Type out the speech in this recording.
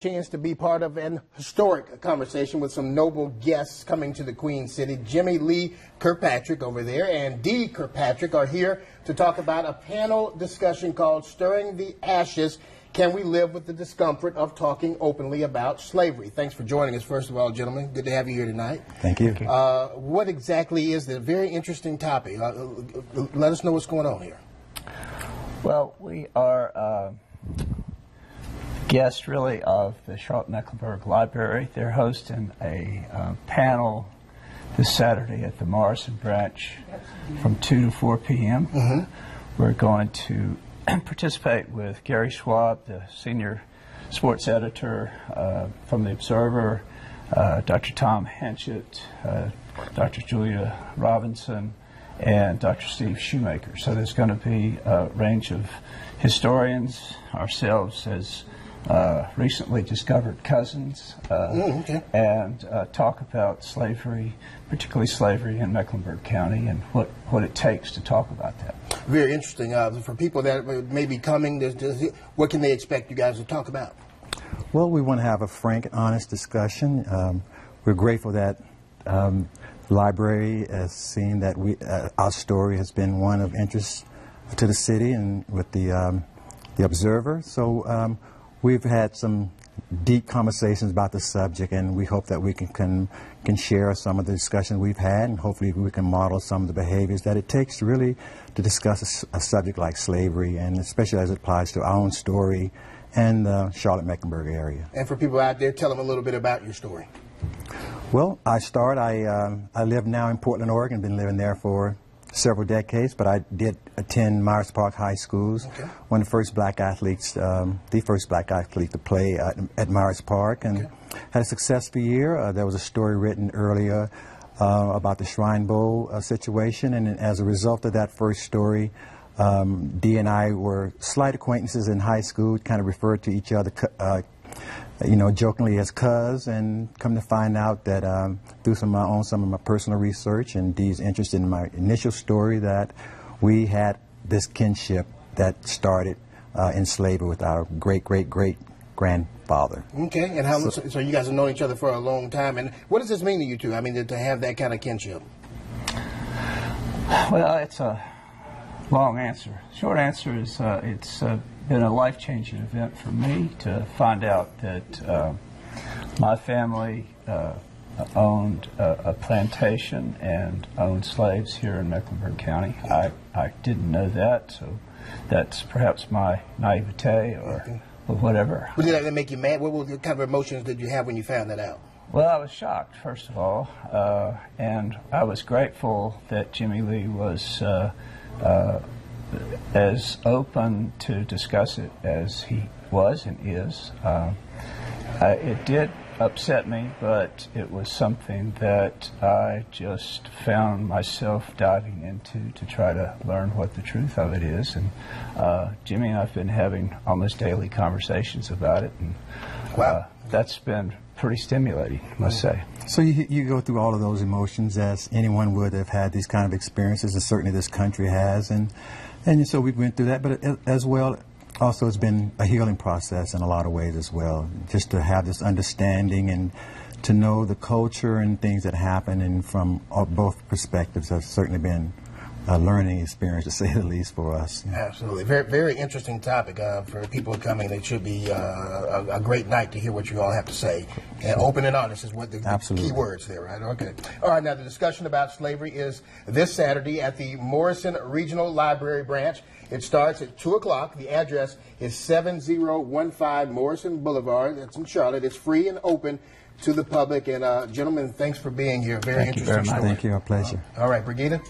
Chance to be part of an historic conversation with some noble guests coming to the Queen City. Jimmy Lee Kirkpatrick over there and Dee Kirkpatrick are here to talk about a panel discussion called Stirring the Ashes. Can we live with the discomfort of talking openly about slavery? Thanks for joining us, first of all, gentlemen. Good to have you here tonight. Thank you. What exactly is the very interesting topic? Let us know what's going on here. Well, we are guests really of the Charlotte Mecklenburg Library. They're hosting a panel this Saturday at the Morrison branch from 2 to 4 p.m. We're going to participate with Gary Schwab, the senior sports editor from The Observer, Dr. Tom Henchett, Dr. Julia Robinson, and Dr. Steve Shoemaker. So there's going to be a range of historians, ourselves as recently discovered cousins, and talk about slavery, particularly slavery in Mecklenburg County, and what it takes to talk about that. Very interesting. For people that may be coming, what can they expect you guys to talk about? Well, we want to have a frank and honest discussion. We're grateful that the library has seen that our story has been one of interest to the city and with the Observer. So we've had some deep conversations about the subject, and we hope that we can share some of the discussions we've had, and hopefully we can model some of the behaviors that it takes really to discuss a subject like slavery, and especially as it applies to our own story and the Charlotte-Mecklenburg area. And for people out there, tell them a little bit about your story. Well, I live now in Portland, Oregon. Been living there for several decades, but I did attend Myers Park High Schools. One of the first black athletes, the first black athlete to play at Myers Park, and had a successful year. There was a story written earlier about the Shrine Bowl situation, and as a result of that first story, Dee and I were slight acquaintances in high school, kind of referred to each other jokingly as cuz, and come to find out that through some of my personal research and Dee's interest in my initial story, that we had this kinship that started in slavery with our great-great-great-grandfather. Okay, and so you guys have known each other for a long time, and what does this mean to you two? I mean, to have that kind of kinship? Well, it's a long answer. Short answer is it's been a life-changing event for me to find out that my family owned a plantation and owned slaves here in Mecklenburg County. I didn't know that, so that's perhaps my naivete or whatever. Did that make you mad? What kind of emotions did you have when you found that out? Well, I was shocked, first of all, and I was grateful that Jimmy Lee was as open to discuss it as he was and is. It did upset me, but it was something that I just found myself diving into to try to learn what the truth of it is. And Jimmy and I have been having almost daily conversations about it, and that's been pretty stimulating, I must say. So you go through all of those emotions as anyone would have had these kind of experiences, and certainly this country has, and so we went through that, but as well, also it's been a healing process in a lot of ways as well, just to have this understanding and to know the culture and things that happen, and from both perspectives have certainly been a learning experience, to say the least, for us. Absolutely. Very, very interesting topic for people coming. It should be a great night to hear what you all have to say. And open and honest is what the key words there, right? Okay. All right, now the discussion about slavery is this Saturday at the Morrison Regional Library branch. It starts at 2 o'clock. The address is 7015 Morrison Boulevard. That's in Charlotte. It's free and open to the public. And gentlemen, thanks for being here. Very interesting story. Thank you. Our pleasure. All right, Brigida?